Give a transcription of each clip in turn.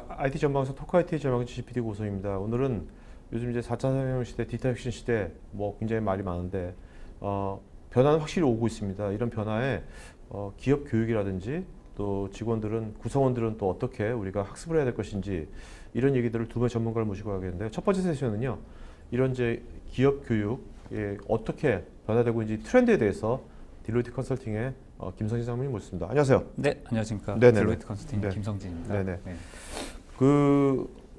IT 전방송 토크 IT 전방송 GPD 고소입니다. 오늘은 요즘 이제 4차 산업 시대, 디지털 혁신 시대 뭐 굉장히 말이 많은데 변화는 확실히 오고 있습니다. 이런 변화에 기업 교육이라든지 또 직원들은 구성원들은 또 어떻게 우리가 학습을 해야 될 것인지 이런 얘기들을 두 분의 전문가를 모시고 하겠는데요. 첫 번째 세션은요. 이런 이제 기업 교육에 어떻게 변화되고 있는지 트렌드에 대해서 딜로이트 컨설팅의 김성진 상무님 모셨습니다. 안녕하세요. 네, 안녕하십니까. 네네네. 딜로이트 컨설팅 네. 김성진입니다. 네네. 네.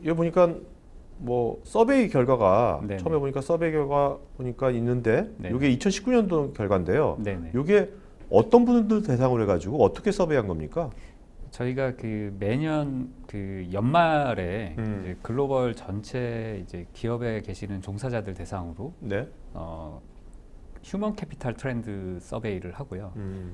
여기 보니까 뭐 서베이 결과가 네네. 처음에 보니까 서베이 결과 보니까 있는데 네네. 이게 2019년도 결과인데요. 네네. 이게 어떤 분들 대상으로 해가지고 어떻게 서베이한 겁니까? 저희가 그 매년 그 연말에 이제 글로벌 전체 이제 기업에 계시는 종사자들 대상으로 네. 휴먼 캐피탈 트렌드 서베이를 하고요.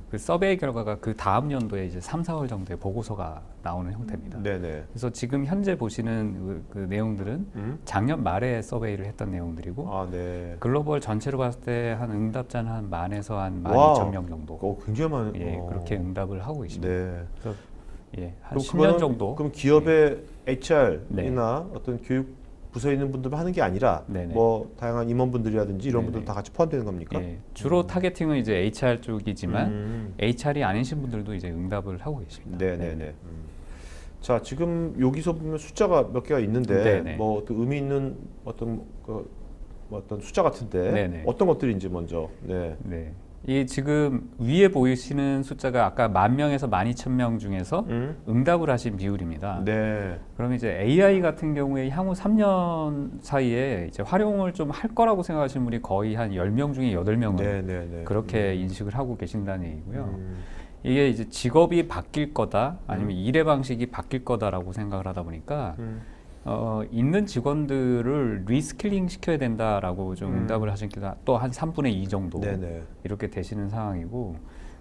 그 서베이 결과가 그 다음 연도에 이제 3, 4월 정도에 보고서가 나오는 형태입니다. 네네. 그래서 지금 현재 보시는 그 내용들은 작년 말에 서베이를 했던 내용들이고 아, 네. 글로벌 전체로 봤을 때 한 응답자는 한 1000에서 한 와. 12,000명 정도. 굉장히 많은. 예, 그렇게 응답을 하고 있습니다. 네. 그래서 예, 한 그럼 10년 그거는- 정도. 그럼 기업의 HR이나 네. 어떤 교육 부서에 있는 분들만 하는 게 아니라 네네. 뭐 다양한 임원분들이라든지 이런 네네. 분들 다 같이 포함되는 겁니까? 예, 주로 타겟팅은 이제 HR 쪽이지만 음. HR이 아니신 분들도 이제 응답을 하고 계십니다. 네네네. 자, 지금 여기서 보면 숫자가 몇 개가 있는데 네네. 뭐 어떤 의미 있는 어떤 뭐 어떤 숫자 같은데 네네. 어떤 것들인지 먼저. 네. 네. 이 지금 위에 보이시는 숫자가 아까 10,000명에서 12,000명 중에서 응답을 하신 비율입니다. 네. 그럼 이제 AI 같은 경우에 향후 3년 사이에 이제 활용을 좀 할 거라고 생각하시는 분이 거의 한 10명 중에 8명은 네네네. 그렇게 인식을 하고 계신다는 얘기고요. 이게 이제 직업이 바뀔 거다 아니면 일의 방식이 바뀔 거다라고 생각을 하다 보니까 있는 직원들을 리스킬링 시켜야 된다라고 좀 응답을 하신 게 또 한 3분의 2 정도 네네. 이렇게 되시는 상황이고,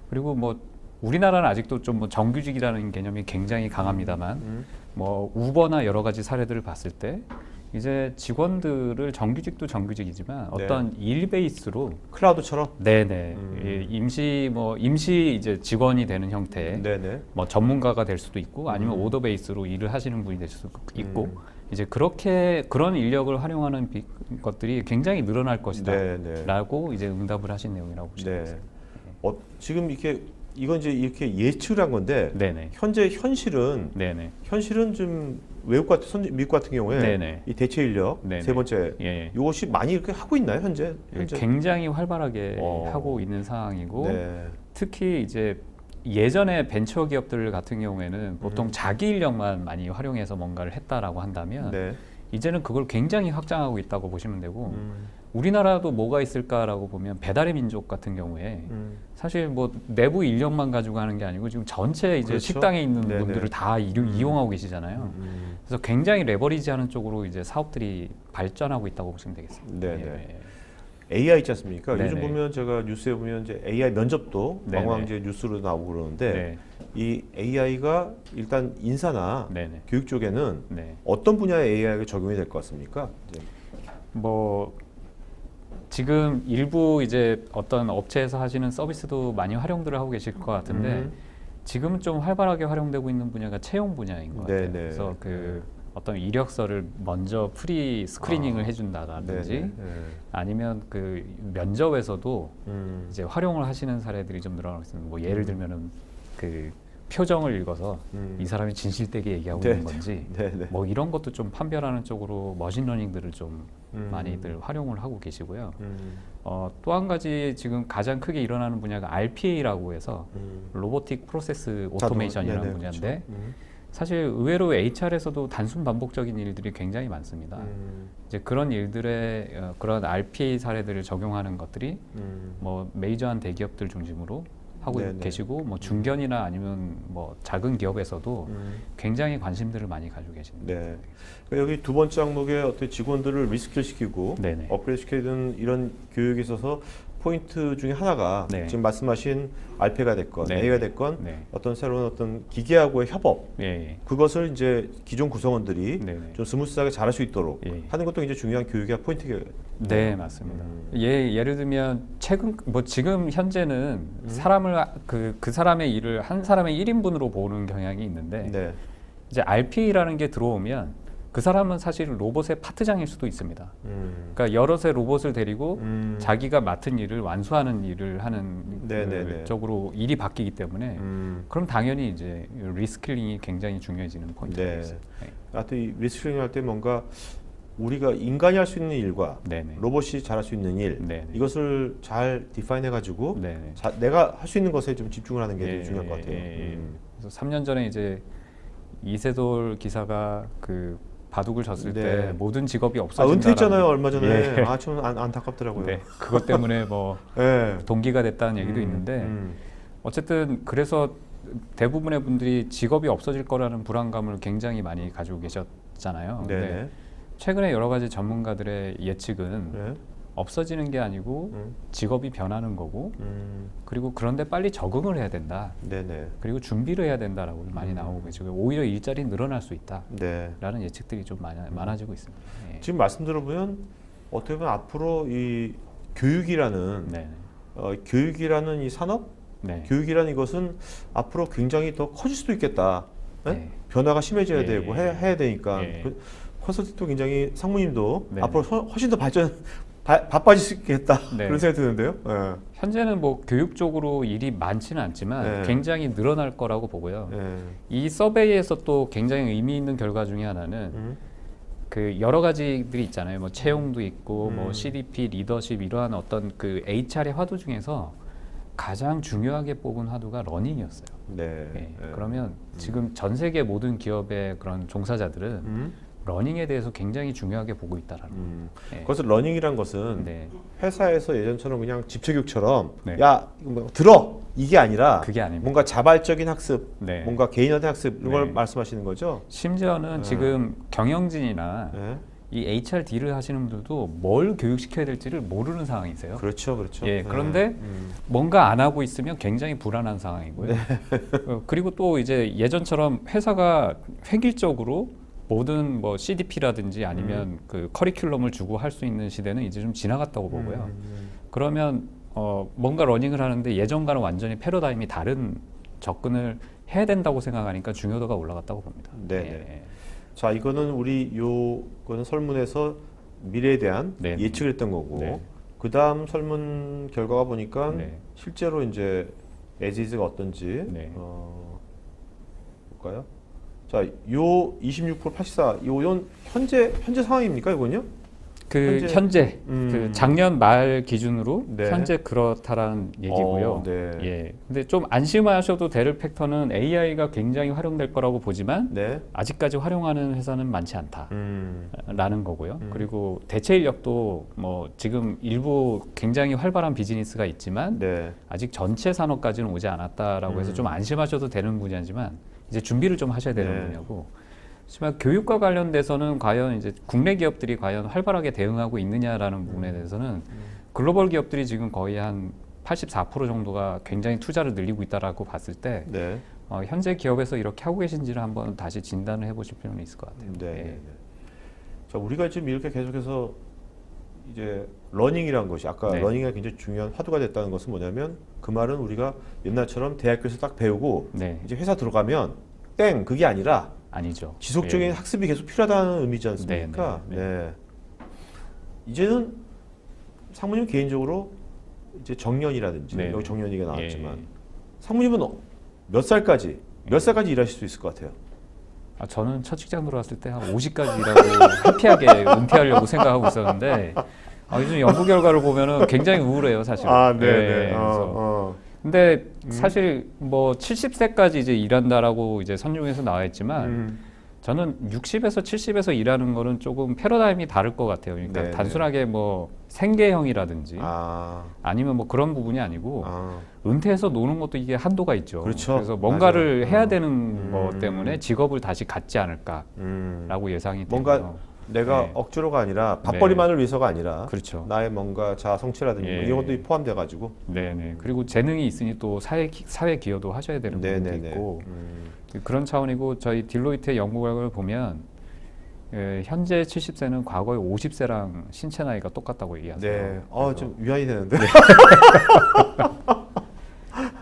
그리고 뭐 우리나라는 아직도 좀 뭐 정규직이라는 개념이 굉장히 강합니다만 뭐 우버나 여러 가지 사례들을 봤을 때 이제 직원들을 정규직도 정규직이지만 네. 어떤 일 베이스로 클라우드처럼. 네네 예, 임시 이제 직원이 되는 형태 네네. 뭐 전문가가 될 수도 있고 아니면 오더 베이스로 일을 하시는 분이 될 수도 있고 이제 그렇게 그런 인력을 활용하는 것들이 굉장히 늘어날 것이다 네네. 라고 이제 응답을 하신 내용이라고 보시면 네. 되겠습니다. 지금 이건 이제 이렇게 예측을 한 건데 네네 현실은 네네 좀 미국 같은 경우에 네네. 이 대체 인력 네네. 세 번째 예. 이것이 많이 이렇게 하고 있나요 현재? 굉장히 활발하게 하고 있는 상황이고 네. 특히 이제 예전에 벤처 기업들 같은 경우에는 보통 자기 인력만 많이 활용해서 뭔가를 했다라고 한다면 네. 이제는 그걸 굉장히 확장하고 있다고 보시면 되고 우리나라도 뭐가 있을까라고 보면 배달의 민족 같은 경우에 사실 뭐 내부 인력만 가지고 하는 게 아니고 지금 전체 이제 그렇죠. 식당에 있는 네네. 분들을 다 이용하고 계시잖아요. 그래서 굉장히 레버리지하는 쪽으로 이제 사업들이 발전하고 있다고 보시면 되겠습니다. 네네. 예. AI 있지 않습니까? 네네. 요즘 보면 제가 뉴스에 보면 이제 AI 면접도 네네. 왕왕 이제 뉴스로 나오고 그러는데 네. 이 AI가 일단 인사나 네네. 교육 쪽에는 네. 어떤 분야의 AI가 적용이 될 것 같습니까? 이제. 뭐 지금 일부 이제 어떤 업체에서 하시는 서비스도 많이 활용들을 하고 계실 것 같은데 지금 좀 활발하게 활용되고 있는 분야가 채용 분야인 것 같아요. 네네. 그래서 그 어떤 이력서를 먼저 프리 스크리닝을 해준다든지 네네. 네. 아니면 그 면접에서도 음. 이제 활용을 하시는 사례들이 좀 늘어나고 있습니다. 뭐 예를 들면은 그 표정을 읽어서 이 사람이 진실되게 얘기하고 네. 있는 건지 네네. 뭐 이런 것도 좀 판별하는 쪽으로 머신러닝들을 좀 많이들 활용을 하고 계시고요. 또 한 가지 지금 가장 크게 일어나는 분야가 RPA라고 해서 로보틱 프로세스 오토메이션이라는 네네, 분야인데 그렇죠. 사실 의외로 HR에서도 단순 반복적인 일들이 굉장히 많습니다. 이제 그런 일들의 그런 RPA 사례들을 적용하는 것들이 뭐 메이저한 대기업들 중심으로 하고 네네. 계시고 뭐 중견이나 아니면 뭐 작은 기업에서도 굉장히 관심들을 많이 가지고 계십니다. 네. 그러니까 여기 두 번째 항목에 어떻게 직원들을 리스킬 시키고 네네. 업그레이드 시키는 이런 교육에 있어서 포인트 중에 하나가 네. 지금 말씀하신 RPA가 됐건 네. AI가 됐건 네. 어떤 새로운 어떤 기계하고의 협업 예. 그것을 이제 기존 구성원들이 네네. 좀 스무스하게 잘할 수 있도록 예. 하는 것도 이제 중요한 교육의 포인트가. 네, 맞습니다. 예를 들면 최근 뭐 지금 현재는 사람을 그 사람의 일을 한 사람의 1인분으로 보는 경향이 있는데 네. 이제 RPA라는 게 들어오면 그 사람은 사실 로봇의 파트장일 수도 있습니다. 그러니까 여럿의 로봇을 데리고 자기가 맡은 일을 완수하는 일을 하는 네네네. 쪽으로 일이 바뀌기 때문에 그럼 당연히 이제 리스킬링이 굉장히 중요해지는 포인트가 네. 있어요. 네. 하여튼 이 리스킬링 할 때 뭔가 우리가 인간이 할 수 있는 일과 네네. 로봇이 잘할 수 있는 일 네네. 이것을 잘 디파인해 가지고 네네. 내가 할 수 있는 것에 좀 집중을 하는 게 예, 되게 중요한 것 같아요. 그래서 3년 전에 이제 이세돌 기사가 그 바둑을 졌을 네. 때 모든 직업이 없어진다. 은퇴했잖아요 얼마 전에. 예. 좀 안타깝더라고요. 네. 그것 때문에 뭐 네. 동기가 됐다는 얘기도 있는데 어쨌든 그래서 대부분의 분들이 직업이 없어질 거라는 불안감을 굉장히 많이 가지고 계셨잖아요. 네네. 근데 최근에 여러 가지 전문가들의 예측은 네. 없어지는 게 아니고 직업이 변하는 거고 그리고 그런데 빨리 적응을 해야 된다. 네네. 그리고 준비를 해야 된다라고 많이 나오고 계시고 오히려 일자리 늘어날 수 있다라는 네. 예측들이 좀 많아지고 있습니다. 예. 지금 말씀 들어보면 어떻게 보면 앞으로 이 교육이라는 네. 교육이라는 이 산업, 네. 교육이라는 이것은 앞으로 굉장히 더 커질 수도 있겠다. 네? 네. 변화가 심해져야 예. 되고 해야 되니까 예. 컨설팅도 굉장히 상무님도 네. 앞으로 훨씬 더 바빠질 수 있겠다 네. 그런 생각이 드는데요. 네. 현재는 뭐 교육 쪽으로 일이 많지는 않지만 네. 굉장히 늘어날 거라고 보고요. 네. 이 서베이에서 또 굉장히 의미 있는 결과 중에 하나는 그 여러 가지들이 있잖아요. 뭐 채용도 있고 뭐 CDP, 리더십 이러한 어떤 그 HR의 화두 중에서 가장 중요하게 뽑은 화두가 러닝이었어요. 네. 예. 네. 그러면 지금 전 세계 모든 기업의 그런 종사자들은 러닝에 대해서 굉장히 중요하게 보고 있다라는 거예요. 예. 그래서 러닝이란 것은 네. 회사에서 예전처럼 그냥 집체교육처럼 네. 야 이거 뭐 들어 이게 아니라 그게 아닙니다. 뭔가 자발적인 학습, 네. 뭔가 개인화된 학습 이런 걸 네. 말씀하시는 거죠? 심지어는 지금 경영진이나 네. 이 HRD를 하시는 분들도 뭘 교육시켜야 될지를 모르는 상황이세요. 그렇죠, 그렇죠. 예, 그런데 뭔가 안 하고 있으면 굉장히 불안한 상황이고요. 그리고 또 이제 예전처럼 회사가 획일적으로 모든 뭐 CDP라든지 아니면 그 커리큘럼을 주고 할 수 있는 시대는 이제 좀 지나갔다고 보고요. 그러면 뭔가 러닝을 하는데 예전과는 완전히 패러다임이 다른 접근을 해야 된다고 생각하니까 중요도가 올라갔다고 봅니다. 네. 예. 자, 이거는 요거는 설문에서 미래에 대한 네. 예측을 했던 거고, 네. 그 다음 설문 결과가 보니까 네. 실제로 이제 에지즈가 어떤지 네. 볼까요? 자, 요 26% 84, 요건 현재 상황입니까, 이건요? 그 현재 음. 그 작년 말 기준으로 네. 현재 그렇다라는 얘기고요. 네. 예. 근데 좀 안심하셔도 될 팩터는 AI가 굉장히 활용될 거라고 보지만 네. 아직까지 활용하는 회사는 많지 않다라는 거고요. 음. 그리고 대체 인력도 뭐 지금 일부 굉장히 활발한 비즈니스가 있지만 네. 아직 전체 산업까지는 오지 않았다라고 해서 좀 안심하셔도 되는 분야지만 이제 준비를 좀 하셔야 되는 네. 분야고. 하지만 교육과 관련돼서는 과연 이제 국내 기업들이 과연 활발하게 대응하고 있느냐라는 부분에 대해서는 글로벌 기업들이 지금 거의 한 84% 정도가 굉장히 투자를 늘리고 있다라고 봤을 때 네. 현재 기업에서 이렇게 하고 계신지를 한번 다시 진단을 해보실 필요는 있을 것 같아요. 네. 예. 네. 자, 우리가 지금 이렇게 계속해서 이제 러닝이라는 것이 아까 네. 러닝이 굉장히 중요한 화두가 됐다는 것은 뭐냐면 그 말은 우리가 옛날처럼 대학교에서 딱 배우고 네. 이제 회사 들어가면 땡 그게 아니라 아니죠. 지속적인 예. 학습이 계속 필요하다는 의미지 않습니까? 네, 네. 이제는 상무님 개인적으로 이제 정년이라든지 네, 여기 네. 정년이가 나왔지만 예. 상무님은 몇 살까지 일하실 수 있을 것 같아요? 저는 첫 직장 들어왔을 때 한 50까지 일하고 해피하게 은퇴하려고 생각하고 있었는데 요즘 연구 결과를 보면은 굉장히 우울해요, 사실. 네. 근데 사실 뭐 70세까지 이제 일한다라고 이제 선종에서 나와 있지만 저는 60에서 70에서 일하는 거는 조금 패러다임이 다를 것 같아요. 그러니까 네네. 단순하게 뭐 생계형이라든지 아니면 뭐 그런 부분이 아니고 은퇴해서 노는 것도 이게 한도가 있죠. 그렇죠. 그래서 뭔가를 맞아요. 해야 되는 것 때문에 직업을 다시 갖지 않을까라고 예상이 뭔가 되고요. 내가 네. 억지로가 아니라 밥벌이만을 위해서가 아니라 그렇죠. 나의 뭔가 자아 성취라든지 예. 이런 것도 포함돼 가지고 네네. 그리고 재능이 있으니 또 사회 기여도 하셔야 되는 부분도 있고 그런 차원이고 저희 딜로이트의 연구 결과를 보면 현재 70세는 과거의 50세랑 신체 나이가 똑같다고 얘기하세요. 네. 그래서 좀 위안이 되는데.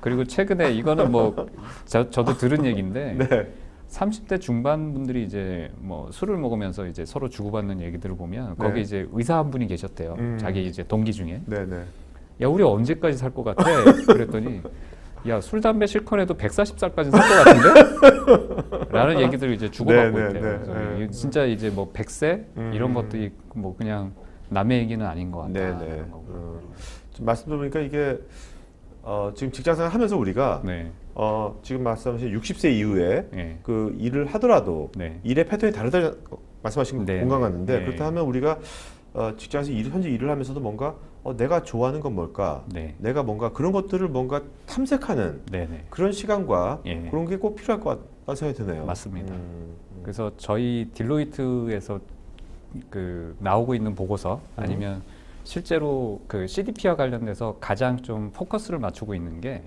그리고 최근에 이거는 뭐 저도 들은 얘기인데 네. 30대 중반 분들이 이제 뭐 술을 먹으면서 이제 서로 주고받는 얘기들을 보면 네. 거기 이제 의사 한 분이 계셨대요. 자기 이제 동기 중에. 네네. 야, 우리 언제까지 살 것 같아? 그랬더니 야, 술 담배 실컷 해도 140살까지 살 것 같은데? 라는 얘기들을 이제 주고받고 네, 있대요. 네, 그래서 네. 이게 진짜 이제 뭐 100세 이런 것들이 뭐 그냥 남의 얘기는 아닌 것 같다. 네네. 지금 말씀 들어보니까 이게 지금 직장생활 하면서 우리가 네. 지금 말씀하신 60세 이후에 네. 그 일을 하더라도 네. 일의 패턴이 다르다 말씀하신 거 네, 공감 갔는데 네. 그렇다 하면 우리가 직장에서 현재 일을 하면서도 뭔가 내가 좋아하는 건 뭘까? 네. 내가 뭔가 그런 것들을 뭔가 탐색하는 네네. 그런 시간과 예. 그런 게 꼭 필요할 것 같다는 생각이 드네요. 맞습니다. 그래서 저희 딜로이트에서 그 나오고 있는 보고서 아니면 실제로 그 CDP와 관련돼서 가장 좀 포커스를 맞추고 있는 게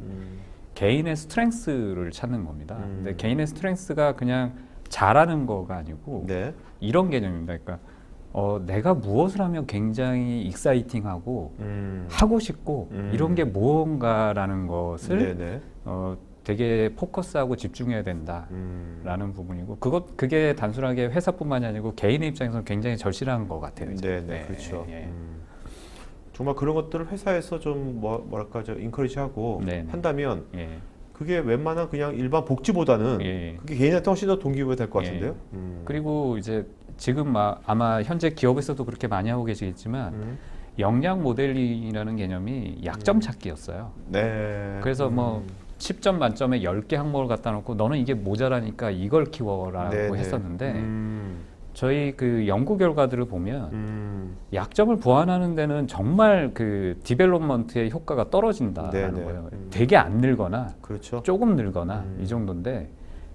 개인의 스트렝스를 찾는 겁니다. 근데 개인의 스트렝스가 그냥 잘하는 거가 아니고 네. 이런 개념입니다. 그러니까 내가 무엇을 하면 굉장히 익사이팅하고 하고 싶고 이런 게 무언가라는 것을 네네. 되게 포커스하고 집중해야 된다라는 부분이고 그게 단순하게 회사뿐만이 아니고 개인의 입장에서는 굉장히 절실한 것 같아요. 이제. 네네. 네, 그렇죠. 예. 정말 그런 것들을 회사에서 좀 뭐랄까 인커리지하고 네네. 한다면 예. 그게 웬만한 그냥 일반 복지보다는 예. 그게 개인한테 훨씬 더 동기부여 될 것 예. 같은데요. 그리고 이제 지금 아마 현재 기업에서도 그렇게 많이 하고 계시겠지만 역량 모델링이라는 개념이 약점 찾기였어요. 네. 그래서 뭐 10점 만점에 10개 항목을 갖다 놓고 너는 이게 모자라니까 이걸 키워라고 네네. 했었는데 저희 그 연구 결과들을 보면 약점을 보완하는 데는 정말 그 디벨롭먼트의 효과가 떨어진다라는 네네. 거예요. 되게 안 늘거나 그렇죠. 조금 늘거나 이 정도인데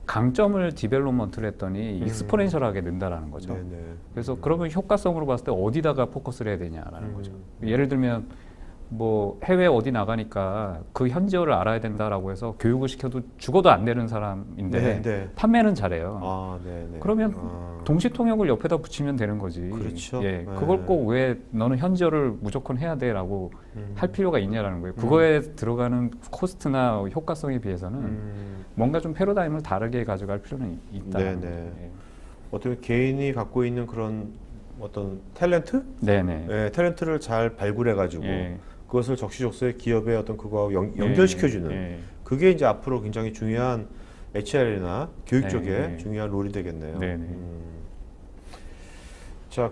강점을 디벨롭먼트를 했더니 익스포넨셜하게 는다라는 거죠. 네네. 그래서 그러면 효과성으로 봤을 때 어디다가 포커스를 해야 되냐라는 거죠. 예를 들면 뭐 해외 어디 나가니까 그 현지어를 알아야 된다라고 해서 교육을 시켜도 죽어도 안 되는 사람인데 네, 네. 판매는 잘해요. 아, 네네. 그러면 동시 통역을 옆에다 붙이면 되는 거지. 그렇죠. 예, 네. 그걸 꼭 왜 너는 현지어를 무조건 해야 돼라고 할 필요가 있냐라는 거예요. 그거에 들어가는 코스트나 효과성에 비해서는 뭔가 좀 패러다임을 다르게 가져갈 필요는 있다는 거죠. 네네. 예. 어떻게 개인이 갖고 있는 그런 어떤 탤런트? 네네. 네, 탤런트를 잘 발굴해가지고 예. 그것을 적시적소에 기업의 어떤 그거하고 연결시켜주는 예. 그게 이제 앞으로 굉장히 중요한 HR이나 교육 쪽에 네. 중요한 롤이 되겠네요. 네네. 자,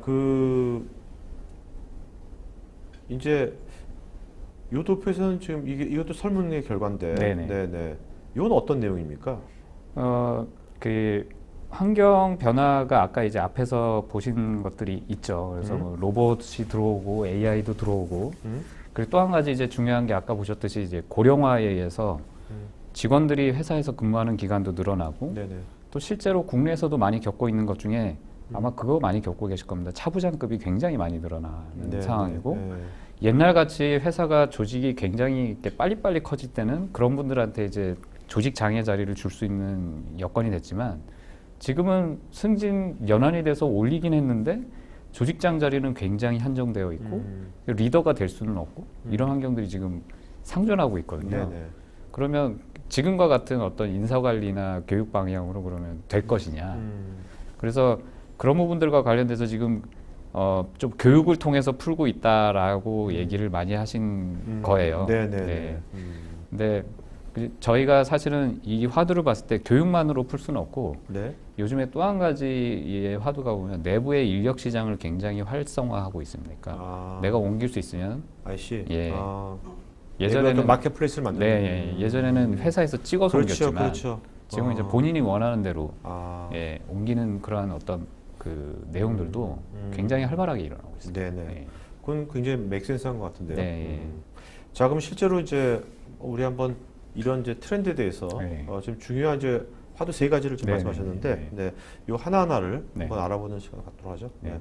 이제 요 도표에서는 지금 이것도 설문의 결과인데, 네네. 네네. 이건 어떤 내용입니까? 그 환경 변화가 아까 이제 앞에서 보신 것들이 있죠. 그래서 뭐 로봇이 들어오고 AI도 들어오고 그리고 또 한 가지 이제 중요한 게 아까 보셨듯이 이제 고령화에 의해서 직원들이 회사에서 근무하는 기간도 늘어나고 네네. 또 실제로 국내에서도 많이 겪고 있는 것 중에 아마 그거 많이 겪고 계실 겁니다. 차부장급이 굉장히 많이 늘어나는 네, 상황이고 네. 옛날 같이 회사가 조직이 굉장히 이렇게 빨리빨리 커질 때는 그런 분들한테 이제 조직 장애 자리를 줄 수 있는 여건이 됐지만 지금은 승진 연한이 돼서 올리긴 했는데 조직장 자리는 굉장히 한정되어 있고 리더가 될 수는 없고 이런 환경들이 지금 상존하고 있거든요. 네네. 그러면 지금과 같은 어떤 인사관리나 교육 방향으로 그러면 될 것이냐. 그래서 그런 부분들과 관련돼서 지금 좀 교육을 통해서 풀고 있다라고 얘기를 많이 하신 거예요. 네네네. 네. 근데 저희가 사실은 이 화두를 봤을 때 교육만으로 풀 수는 없고 네. 요즘에 또 한 가지의 화두가 보면 내부의 인력 시장을 굉장히 활성화하고 있습니다. 그러니까 내가 옮길 수 있으면 아이씨. 예. 예전에는 마켓플레이스를 만드는. 네, 예전에는 회사에서 찍어서 그렇죠, 옮겼지만 그렇죠. 지금 이제 본인이 원하는 대로 네. 옮기는 그러한 어떤 그 내용들도 굉장히 활발하게 일어나고 있습니다. 네네. 네. 그건 굉장히 맥센스한 것 같은데요. 네. 자, 그럼 실제로 이제 우리 한번 이런 이제 트렌드에 대해서 네. 지금 중요한 이제 화두 3가지를 지금 네, 말씀하셨는데, 네, 요 하나하나를 네. 한번 알아보는 시간을 갖도록 하죠. 네. 네.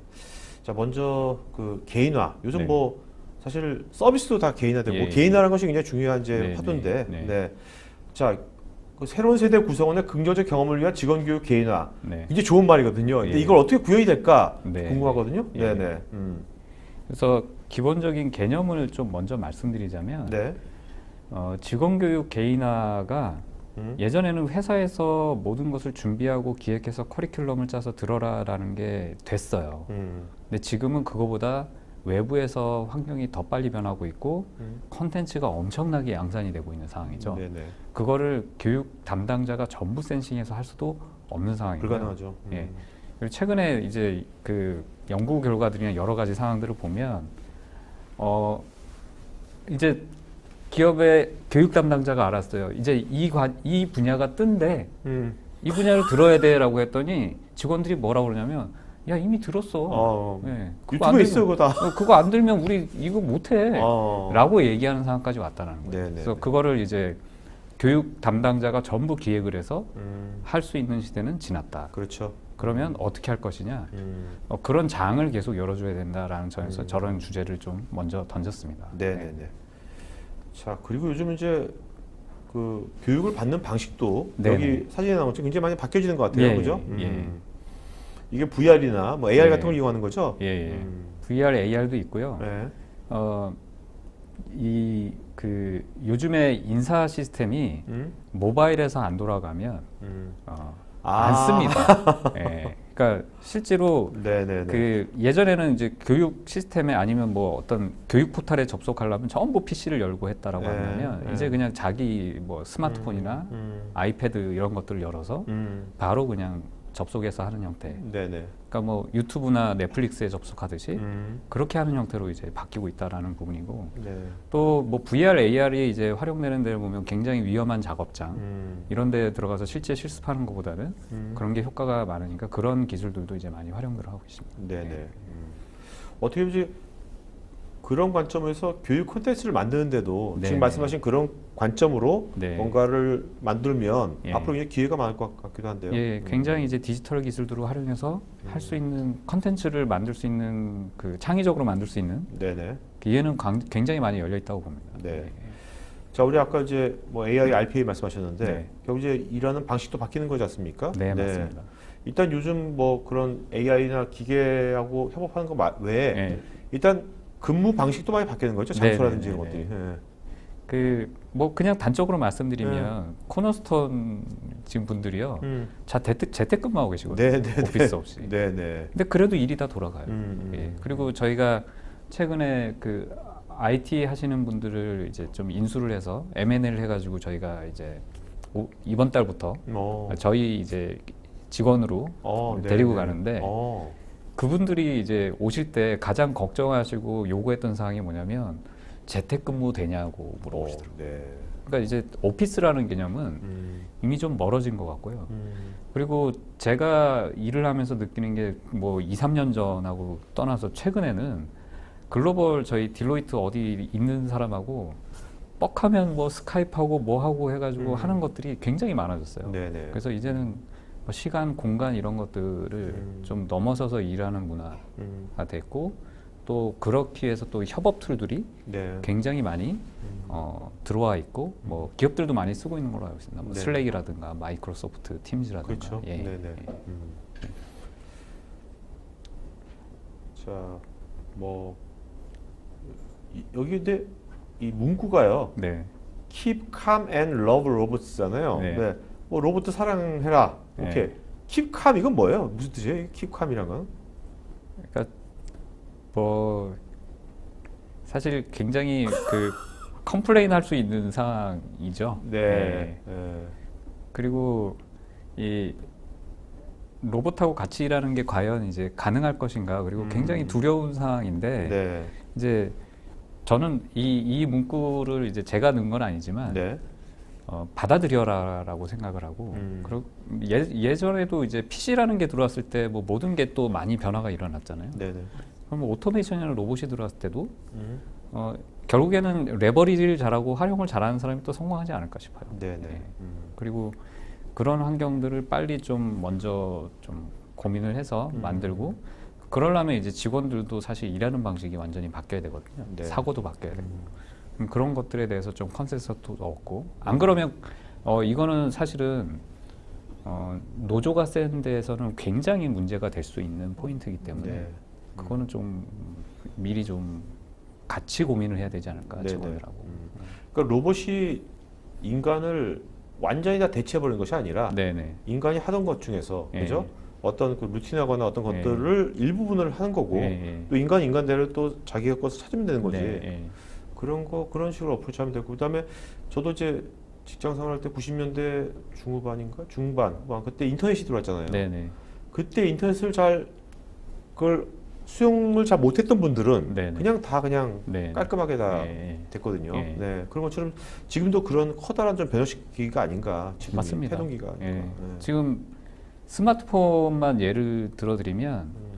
자, 먼저 그 개인화. 요즘 네. 뭐 사실 서비스도 다 개인화되고 예, 개인화라는 것이 굉장히 중요한 이제 네, 화두인데, 네, 네. 네. 자, 그 새로운 세대 구성원의 긍정적 경험을 위한 직원 교육 개인화. 네. 이게 좋은 말이거든요. 근데 예. 이걸 어떻게 구현이 될까 네. 궁금하거든요. 예. 네네. 그래서 기본적인 개념을 좀 먼저 말씀드리자면 네. 직원 교육 개인화가 예전에는 회사에서 모든 것을 준비하고 기획해서 커리큘럼을 짜서 들어라라는 게 됐어요. 근데 지금은 그거보다 외부에서 환경이 더 빨리 변하고 있고 컨텐츠가 엄청나게 양산이 되고 있는 상황이죠. 네네. 그거를 교육 담당자가 전부 센싱해서 할 수도 없는 상황이고요. 불가능하죠. 예. 그리고 최근에 이제 그 연구 결과들이나 여러 가지 상황들을 보면 이제 기업의 교육 담당자가 알았어요. 이제 이 분야가 뜬대. 이 분야를 들어야 돼라고 했더니 직원들이 뭐라고 그러냐면 야 이미 들었어. 예. 유튜브에 있어 그거 다. 그거 안 들면 우리 이거 못해. 라고 얘기하는 상황까지 왔다는 거예요. 네네. 그래서 그거를 이제 교육 담당자가 전부 기획을 해서 할 수 있는 시대는 지났다. 그렇죠. 그러면 어떻게 할 것이냐. 그런 장을 계속 열어줘야 된다라는 점에서 저런 주제를 좀 먼저 던졌습니다. 네네네. 네. 자, 그리고 요즘 이제 그 교육을 받는 방식도 네네. 여기 사진에 나온 것처럼 굉장히 많이 바뀌어지는 것 같아요. 예, 그죠? 예. 이게 VR이나 뭐 AR 예. 같은 걸 이용하는 거죠? 예, 예. VR, AR도 있고요. 네. 요즘에 인사 시스템이 모바일에서 안 돌아가면 안 씁니다. 예. 그러니까 실제로 네네네. 예전에는 이제 교육 시스템에 아니면 뭐 어떤 교육 포털에 접속하려면 전부 PC를 열고 했다라고 네, 하면 네. 이제 그냥 자기 뭐 스마트폰이나 아이패드 이런 것들을 열어서 바로 그냥 접속해서 하는 형태. 네네. 그러니까 뭐 유튜브나 넷플릭스에 접속하듯이 그렇게 하는 형태로 이제 바뀌고 있다라는 부분이고 네. 또 뭐 VR, AR이 이제 활용되는 데를 보면 굉장히 위험한 작업장 이런 데 들어가서 실제 실습하는 것보다는 그런 게 효과가 많으니까 그런 기술들도 이제 많이 활용을 하고 있습니다. 네네. 네. 어떻게 보지 그런 관점에서 교육 콘텐츠를 만드는데도 네, 지금 네. 말씀하신 그런 관점으로 네. 뭔가를 만들면 예. 앞으로 이제 기회가 많을 것 같기도 한데요. 예, 굉장히 이제 디지털 기술들을 활용해서 할 수 있는 컨텐츠를 만들 수 있는 그 창의적으로 만들 수 있는 네네. 기회는 굉장히 많이 열려 있다고 봅니다. 네. 자, 우리 아까 이제 뭐 AI, RPA 말씀하셨는데 네. 결국 이제 일하는 방식도 바뀌는 거지 않습니까? 네, 맞습니다. 일단 요즘 뭐 그런 AI나 기계하고 협업하는 거 외에 예. 일단 근무 방식도 많이 바뀌는 거죠. 장소라든지 네, 이런 네, 것들이. 예. 뭐 그냥 단적으로 말씀드리면 코너스톤 지금 분들이요. 재택근무하고 계시거든요. 네, 네, 오피스 없이. 네네. 근데 그래도 일이 다 돌아가요. 예. 그리고 저희가 최근에 그 IT 하시는 분들을 이제 좀 인수를 해서 M&A를 해가지고 저희가 이제 이번 달부터 저희 이제 직원으로 데리고 가는데 그분들이 이제 오실 때 가장 걱정하시고 요구했던 사항이 뭐냐면 재택근무 되냐고 물어보시더라고요. 네. 그러니까 이제 오피스라는 개념은 이미 좀 멀어진 것 같고요. 그리고 제가 일을 하면서 느끼는 게 뭐 2, 3년 전하고 떠나서 최근에는 글로벌 저희 딜로이트 어디 있는 사람하고 뻑하면 뭐 스카이프하고 뭐 하고 해가지고 하는 것들이 굉장히 많아졌어요. 네네. 그래서 이제는 뭐 시간, 공간 이런 것들을 좀 넘어서서 일하는 문화가 됐고 또 그렇기 위해서 또 협업 툴들이 네. 굉장히 많이 들어와 있고 뭐 기업들도 많이 쓰고 있는 걸로 알고 있습니다. 뭐 네. 슬랙이라든가 마이크로소프트 팀즈라든가. 그렇죠. 예. 네네. 예. 자, 뭐 여기 근데 이 문구가요. 네. Keep calm and love robots잖아요. 네. 네. 뭐 로봇 사랑해라. 네. 오케이. Keep calm 이건 뭐예요? 무슨 뜻이에요? Keep calm이란 건? 그러니까 뭐 사실 굉장히 그 컴플레인 할 수 있는 상황이죠. 네. 그리고 이 로봇하고 같이 일하는 게 과연 이제 가능할 것인가 그리고 굉장히 두려운 상황인데 네. 이제 저는 이 문구를 이제 제가 넣은 건 아니지만 네. 받아들여라라고 생각을 하고 그리고 예전에도 이제 PC라는 게 들어왔을 때 뭐 모든 게 또 많이 변화가 일어났잖아요. 네네. 그럼 오토메이션이나 로봇이 들어왔을 때도 결국에는 레버리지를 잘하고 활용을 잘하는 사람이 또 성공하지 않을까 싶어요. 네네. 네. 그리고 그런 환경들을 빨리 좀 먼저 좀 고민을 해서 만들고 그러려면 이제 직원들도 사실 일하는 방식이 완전히 바뀌어야 되거든요. 네. 사고도 바뀌어야 되고 그런 것들에 대해서 좀 컨센서스도 얻고 안 그러면 이거는 사실은 노조가 센 데에서는 굉장히 문제가 될 수 있는 포인트이기 때문에 네. 그거는 좀 미리 좀 같이 고민을 해야 되지 않을까 네네. 직원들하고. 그러니까 로봇이 인간을 완전히 다 대체해버리는 것이 아니라 네네. 인간이 하던 것 중에서 예. 그죠? 어떤 그 루틴하거나 어떤 예. 것들을 일부분을 하는 거고 예. 또 인간대로 또 자기가 것을 찾으면 되는 거지. 네, 예. 그런 식으로 어프로치하면 되고 그다음에 저도 이제 직장 생활할 때 90년대 중후반인가 중반 그때 인터넷이 들어왔잖아요. 네네. 그때 인터넷을 그걸 수용을 잘 못했던 분들은 네네. 그냥 네. 깔끔하게 다 예. 됐거든요. 예. 네, 그런 것처럼 지금도 그런 커다란 좀 변혁시기가 아닌가 지금 맞습니다. 태동기가. 예. 네. 지금 스마트폰만 예를 들어드리면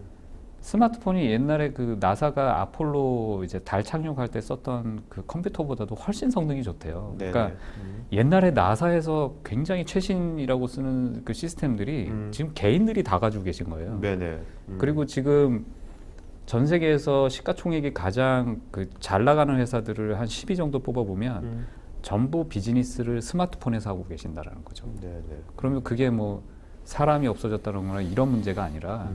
스마트폰이 옛날에 그 나사가 아폴로 이제 달 착륙할 때 썼던 그 컴퓨터보다도 훨씬 성능이 좋대요. 네네. 그러니까 옛날에 나사에서 굉장히 최신이라고 쓰는 그 시스템들이 지금 개인들이 다 가지고 계신 거예요. 네네. 그리고 지금 전 세계에서 시가총액이 가장 그 잘 나가는 회사들을 한 10위 정도 뽑아보면 전부 비즈니스를 스마트폰에서 하고 계신다라는 거죠. 네네. 그러면 그게 뭐 사람이 없어졌다는 거나 이런 문제가 아니라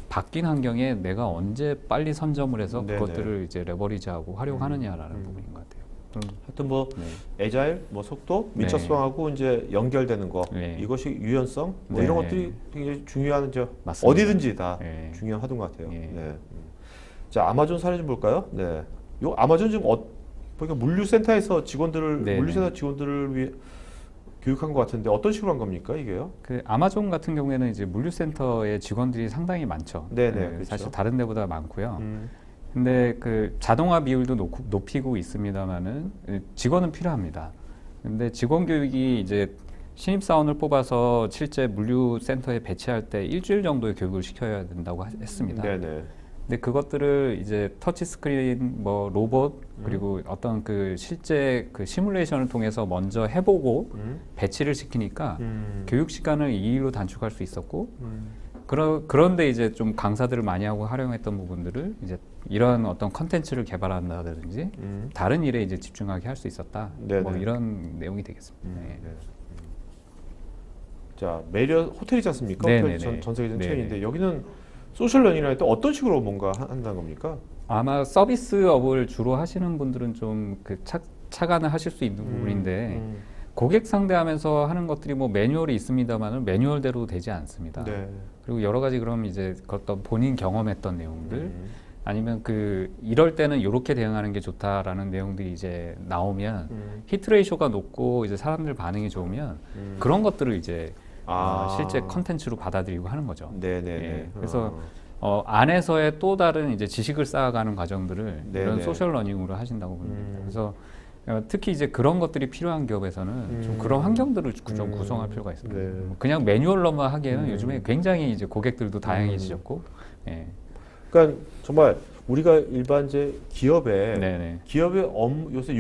바뀐 환경에 내가 언제 빨리 선점을 해서 네네. 그것들을 이제 레버리지하고 활용하느냐라는 부분인 것 같아요. 하여튼 뭐 네. 애자일, 뭐 속도, 네. 밀착성하고 이제 연결되는 거 네. 이것이 유연성 뭐 네. 이런 것들이 굉장히 중요한 이제 맞습니다. 어디든지 다 네. 중요한 화두인 것 같아요. 네. 네. 자 아마존 사례 좀 볼까요? 네. 요 아마존 지금 보니까 물류센터에서 네. 물류센터 직원들을 위해 교육한 것 같은데 어떤 식으로 한 겁니까 이게요? 그 아마존 같은 경우에는 이제 물류센터의 직원들이 상당히 많죠. 네네, 네, 그렇죠. 사실 다른 데보다 많고요. 근데 그 자동화 비율도 높이고 있습니다만은 직원은 필요합니다. 근데 직원 교육이 이제 신입사원을 뽑아서 실제 물류센터에 배치할 때 일주일 정도의 교육을 시켜야 된다고 했습니다. 네네. 근데 그것들을 이제 터치 스크린, 뭐 로봇 그리고 어떤 그 실제 그 시뮬레이션을 통해서 먼저 해보고 배치를 시키니까 교육 시간을 2일로 단축할 수 있었고 그런데 이제 좀 강사들을 많이 하고 활용했던 부분들을 이제 이런 어떤 컨텐츠를 개발한다든지 다른 일에 이제 집중하게 할 수 있었다. 네네. 뭐 이런 내용이 되겠습니다. 네. 네. 자 메리엇 호텔이지 않습니까? 네네네. 호텔 전 세계적인 네네. 체인인데 여기는 소셜 러닝이라 할 때 어떤 식으로 뭔가 한다는 겁니까? 아마 서비스업을 주로 하시는 분들은 좀 그 착안을 하실 수 있는 부분인데 고객 상대하면서 하는 것들이 뭐 매뉴얼이 있습니다만은 매뉴얼대로 되지 않습니다. 네. 그리고 여러 가지 그럼 이제 어떤 본인 경험했던 내용들 아니면 그 이럴 때는 이렇게 대응하는 게 좋다라는 내용들이 이제 나오면 히트 레이쇼가 높고 이제 사람들 반응이 좋으면 그런 것들을 이제 실제 컨텐츠로 받아들이고 하는 거죠. 네네네. 예, 그래서 안에서의 또 다른 이제 지식을 쌓아가는 과정들을 네네. 이런 소셜 러닝으로 하신다고 봅니다. 그래서 특히 이제 그런 것들이 필요한 기업에서는 좀 그런 환경들을 좀 구성할 필요가 있습니다. 네. 그냥 매뉴얼로만 하기에는 요즘에 굉장히 이제 고객들도 다양해지셨고, 예. 그러니까 정말 우리가 일반 이제 네네. 기업의 업무 요새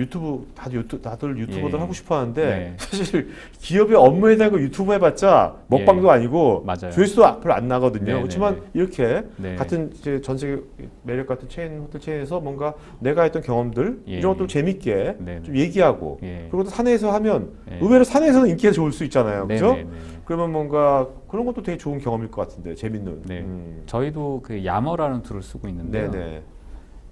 다들 유튜버들 예. 하고 싶어 하는데 네. 사실 기업의 업무에 대한 거 유튜브 해봤자 먹방도 예. 아니고 맞아요. 조회수도 별로 안 나거든요. 네네네. 그렇지만 이렇게 네. 같은 이제 전 세계 매력 같은 호텔 체인에서 뭔가 내가 했던 경험들 예. 이런 것들 재밌게 네네. 좀 얘기하고 예. 그리고 또 사내에서 하면 예. 의외로 사내에서는 인기가 좋을 수 있잖아요. 그죠? 네네네. 그러면 뭔가 그런 것도 되게 좋은 경험일 것 같은데 재밌는. 네. 저희도 그 야머라는 툴을 쓰고 있는데요. 네네.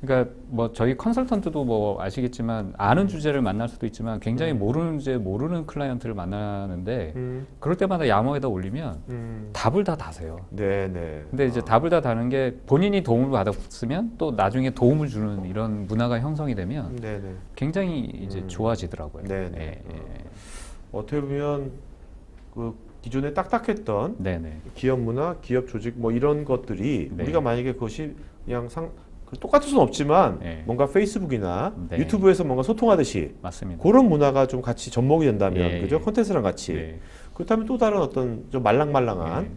그러니까 뭐 저희 컨설턴트도 뭐 아시겠지만 아는 주제를 만날 수도 있지만 굉장히 모르는 주제 모르는 클라이언트를 만나는데 그럴 때마다 야머에다 올리면 답을 다 다세요. 네네. 근데 이제 답을 다 다는 게 본인이 도움을 받았으면 또 나중에 도움을 주는 이런 문화가 형성이 되면 네네. 굉장히 이제 좋아지더라고요. 네네. 예, 예. 어떻게 보면 그 기존에 딱딱했던 네네. 기업 문화, 기업 조직 뭐 이런 것들이 네. 우리가 만약에 그것이 그냥 똑같을 수는 없지만 네. 뭔가 페이스북이나 네. 유튜브에서 뭔가 소통하듯이 맞습니다. 그런 문화가 좀 같이 접목이 된다면 예. 그죠? 콘텐츠랑 같이 네. 그렇다면 또 다른 어떤 좀 말랑말랑한 네.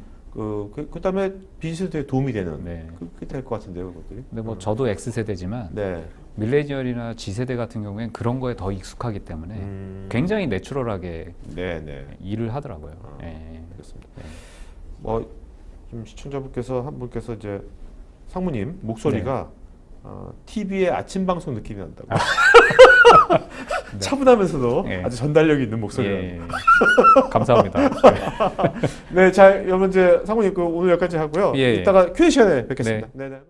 그다음에 비즈니스에 되게 도움이 되는 네. 그게 될 것 같은데요, 그것들이. 근데 뭐 저도 X세대지만 네. 밀레니얼이나 G세대 같은 경우에는 그런 거에 더 익숙하기 때문에 굉장히 내추럴하게 네네. 일을 하더라고요. 아. 예. 그렇습니다. 네. 뭐 좀 시청자분께서 한 분께서 이제 상무님 목소리가 TV의 아침 방송 느낌이 난다고. 네. 차분하면서도 네. 아주 전달력이 있는 목소리가. 예. 감사합니다. 네, 자 여러분 이제 상무님 오늘 여기까지 하고요. 예. 이따가 Q&A 시간에 뵙겠습니다. 네. 네.